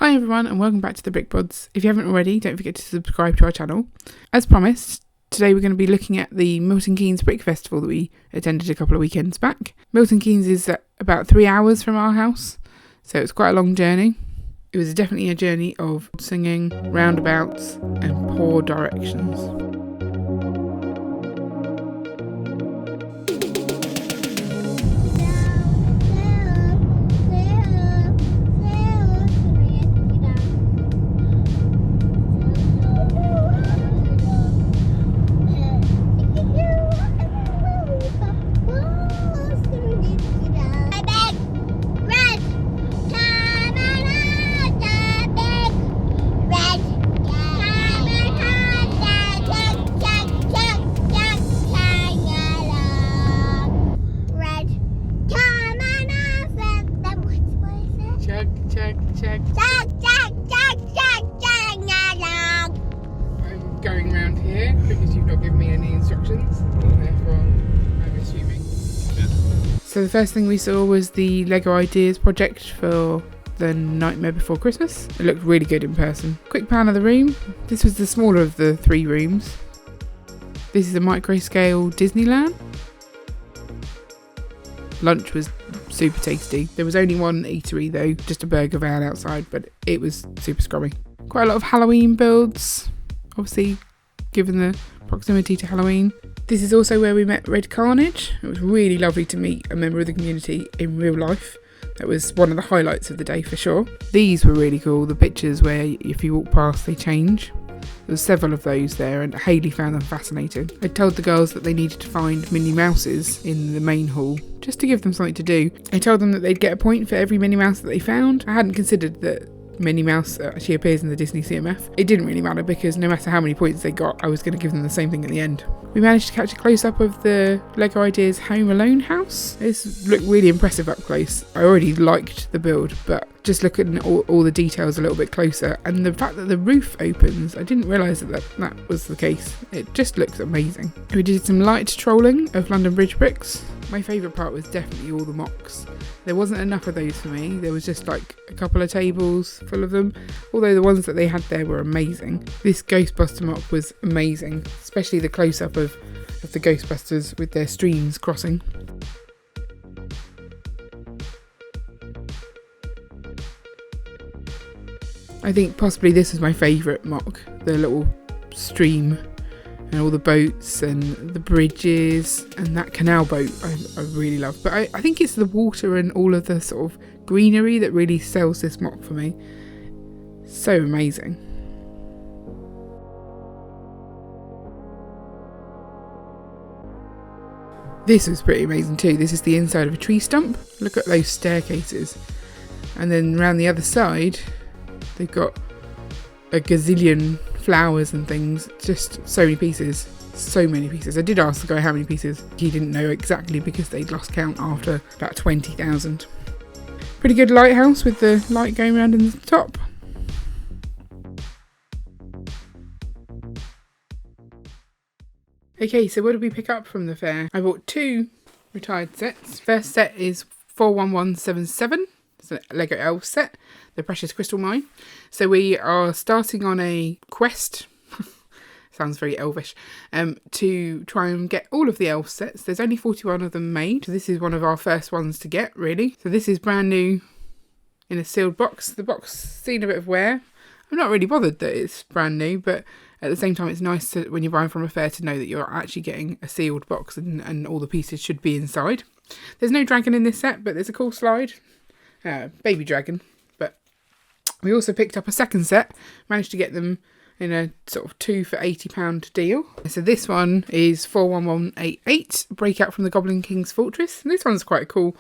Hi everyone and welcome back to the Brick Pods. If you haven't already, don't forget to subscribe to our channel. As promised, today we're going to be looking at the Milton Keynes Brick Festival that we attended a couple of weekends back. Milton Keynes is about 3 hours from our house, so it's quite a long journey. It was definitely a journey of singing, roundabouts and poor directions. I'm going around here because you've not given me any instructions, and therefore I'm assuming. So the first thing we saw was the Lego Ideas project for the Nightmare Before Christmas. It looked really good in person. Quick pan of the room. This was the smaller of the 3 rooms. This is a micro scale Disneyland. Lunch was super tasty. There was only one eatery though, just a burger van outside, but it was super scrummy. Quite a lot of Halloween builds, obviously given the proximity to Halloween. This is also where we met Red Carnage. It was really lovely to meet a member of the community in real life. That was one of the highlights of the day for sure. These were really cool, the pictures where if you walk past they change. There were several of those there and Hayley found them fascinating. I told the girls that they needed to find Minnie Mouses in the main hall just to give them something to do. I told them that they'd get a point for every Minnie Mouse that they found. I hadn't considered that Minnie Mouse actually appears in the Disney CMF. It didn't really matter because no matter how many points they got, I was going to give them the same thing at the end. We managed to catch a close-up of the Lego Ideas Home Alone house. This looked really impressive up close. I already liked the build, but just looking at all the details a little bit closer, and the fact that the roof opens, I didn't realise that was the case. It just looks amazing. We did some light trolling of London Bridge bricks. My favourite part was definitely all the MOCs. There wasn't enough of those for me. There was just like a couple of tables full of them, although the ones that they had there were amazing. This Ghostbuster MOC was amazing, especially the close-up of the Ghostbusters with their streams crossing. I think possibly this is my favourite MOC, the little stream and all the boats and the bridges and that canal boat I really love. But I think it's the water and all of the sort of greenery that really sells this MOC for me. So amazing. This was pretty amazing too. This is the inside of a tree stump. Look at those staircases. And then around the other side, they've got a gazillion flowers and things. Just so many pieces. So many pieces. I did ask the guy how many pieces. He didn't know exactly because they'd lost count after about 20,000. Pretty good lighthouse with the light going around in the top. Okay, so what did we pick up from the fair? I bought 2 retired sets. First set is 41177. It's a Lego Elf set, the Precious Crystal Mine. So we are starting on a quest, sounds very elvish, to try and get all of the elf sets. There's only 41 of them made. So this is one of our first ones to get, really. So this is brand new in a sealed box. The box seen a bit of wear. I'm not really bothered that it's brand new, but at the same time it's nice to, when you're buying from a fair, to know that you're actually getting a sealed box and all the pieces should be inside. There's no dragon in this set, but there's a cool slide. Baby dragon. But we also picked up a second set, managed to get them in a sort of 2 for £80 deal. So this one is 41188, Breakout from the Goblin King's Fortress. And this one's quite a cool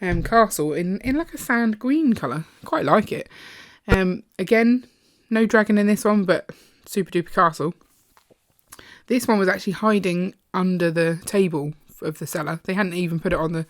castle in like a sand green colour. Quite like it. Again, no dragon in this one, but super duper castle. This one was actually hiding under the table of the seller. They hadn't even put it on the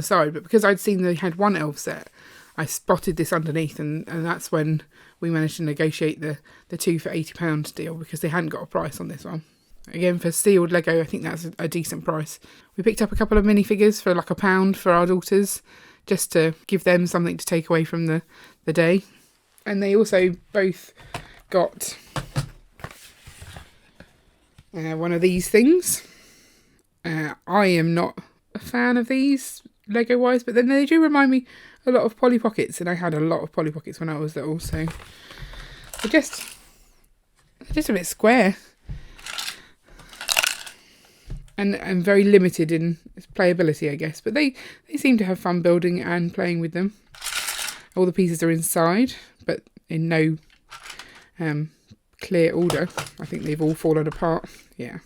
side, but because I'd seen they had one elf set, I spotted this underneath, and that's when we managed to negotiate the 2 for £80 deal, because they hadn't got a price on this one. Again, for sealed Lego, I think that's a decent price. We picked up a couple of minifigures for like £1 for our daughters, just to give them something to take away from the day. And they also both got one of these things. I am not a fan of these Lego wise, but then they do remind me a lot of Polly Pockets, and I had a lot of Polly Pockets when I was little, so they're just a bit square and very limited in playability, I guess, but they seem to have fun building and playing with them. All the pieces are inside, but in no clear order. I think they've all fallen apart. Yeah.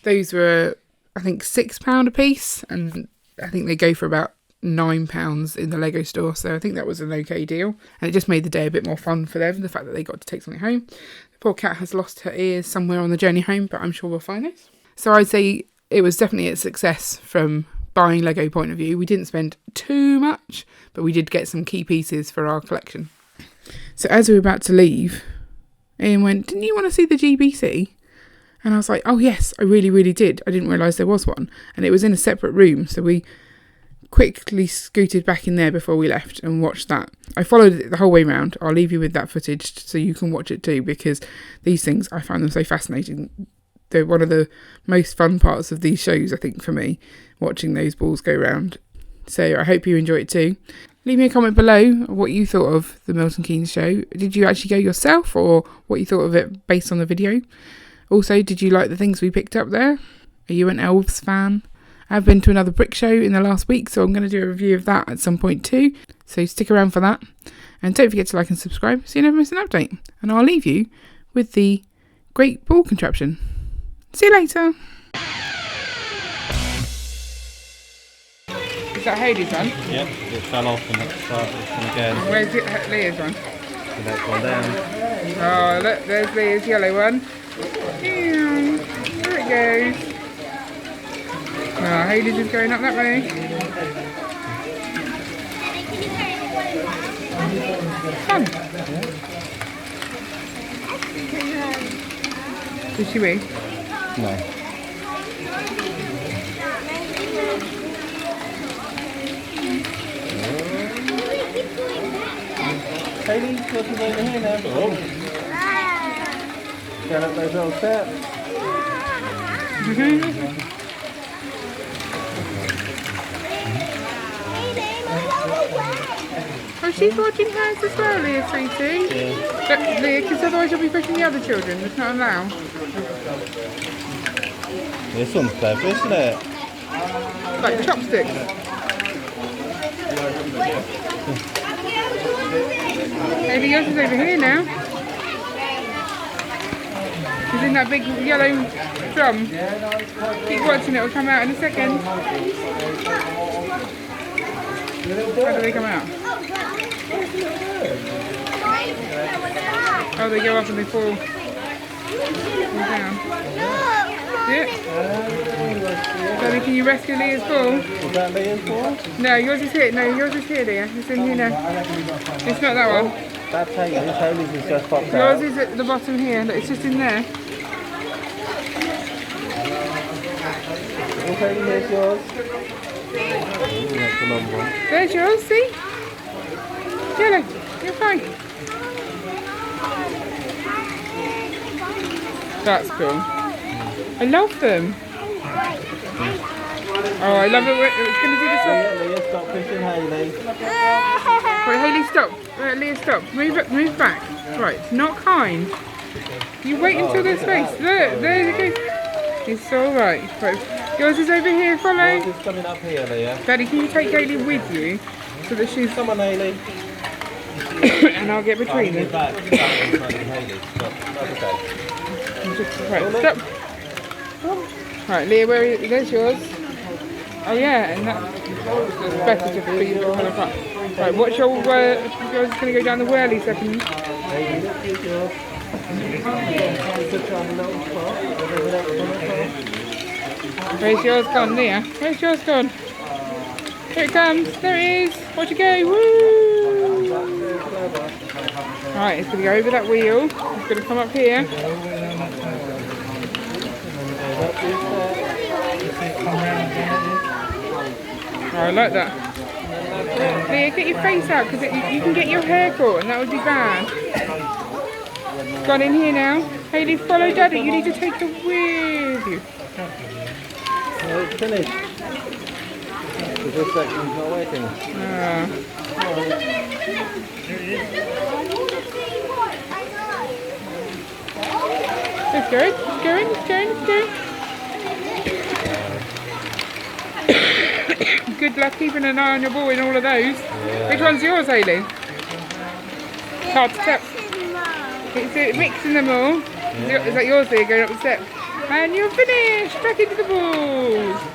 Those were, I think, £6 a piece, and I think they go for about £9 in the Lego store, so I think that was an okay deal, and it just made the day a bit more fun for them, the fact that they got to take something home. The poor cat has lost her ears somewhere on the journey home, but I'm sure we'll find it. So I'd say it was definitely a success from buying Lego point of view. We didn't spend too much, but we did get some key pieces for our collection. So as we were about to leave, Ian went, "Didn't you want to see the GBC?" And I was like, "Oh yes, I really, really did. I didn't realise there was one." And it was in a separate room, so we quickly scooted back in there before we left and watched that. I followed it the whole way round. I'll leave you with that footage so you can watch it too, because these things, I find them so fascinating. They're one of the most fun parts of these shows, I think, for me, watching those balls go round. So I hope you enjoy it too. Leave me a comment below what you thought of the Milton Keynes show. Did you actually go yourself, or what you thought of it based on the video? Also, did you like the things we picked up there? Are you an Elves fan? I've been to another brick show in the last week, so I'm going to do a review of that at some point too. So stick around for that. And don't forget to like and subscribe so you never miss an update. And I'll leave you with the great ball contraption. See you later. Is that Hayley's one? Yep, it fell off and it started again. Where's it, Leah's one? The next one down. Oh, look, there's Leah's yellow one. There it goes. Oh, Hayley's is going up that way. Fun. Did she win? No. Hayley, what's over here now? Oh. Got up those little steps. Oh, she's watching hers as well, Leah, sweetie. Yeah. Look, Leah, because otherwise you'll be pushing the other children. It's not allowed. This one's clever, isn't it? Like chopsticks. Hayley, yours is over here now. She's in that big yellow drum. Keep watching, it'll come out in a second. How do they come out? Oh, they go up and they fall down. Yeah. Daddy, can you rescue Leah's ball? Is that Leah's ball? No, yours is here. No, yours is here, Leah. It's in here now. It's not that one. That's Hayley's. Hayley's has just popped out. Yours is at the bottom here. Look, it's just in there. Okay, here's yours. Ooh, that's a long one. There's yours, see? Yellow, you're fine. That's cool. I love them. Oh, I love it. It's going to do this one. Leah, stop pushing Hayley. Wait, Hayley, stop. Leah, stop. Move back. Right, it's not kind. You wait until there's space. Look, there you go. It's all right. Right. Yours is over here, follow. Yours is coming up here, Leah. Daddy, can you take Hayley with you so that she's... Come on, Hayley. And I'll get between them. Back in front of Hayley. Stop. That's okay. Right, stop. Right, Leah, where is, there's yours. Oh yeah, and that's better to put your ball apart. Right, watch your yours is going to go down the whirly second. Where's yours gone, Leah? Where's yours gone? Here it comes. There it is. Watch it go. Woo! Right, it's going to go over that wheel. It's going to come up here. Oh, I like that. Leah, get your face out because you can get your hair caught and that would be bad. Got in here now. Hayley, follow Daddy. You need to take her with you. Oh, it's finished. This section's not waiting. It's going, it's going, it's going, it's going. Good luck keeping an eye on your ball in all of those. Yeah. Which one's yours, Hayley? It's hard to tell. It's mixing them all. Yeah. Is that yours there going up the steps? And you're finished! Back into the balls!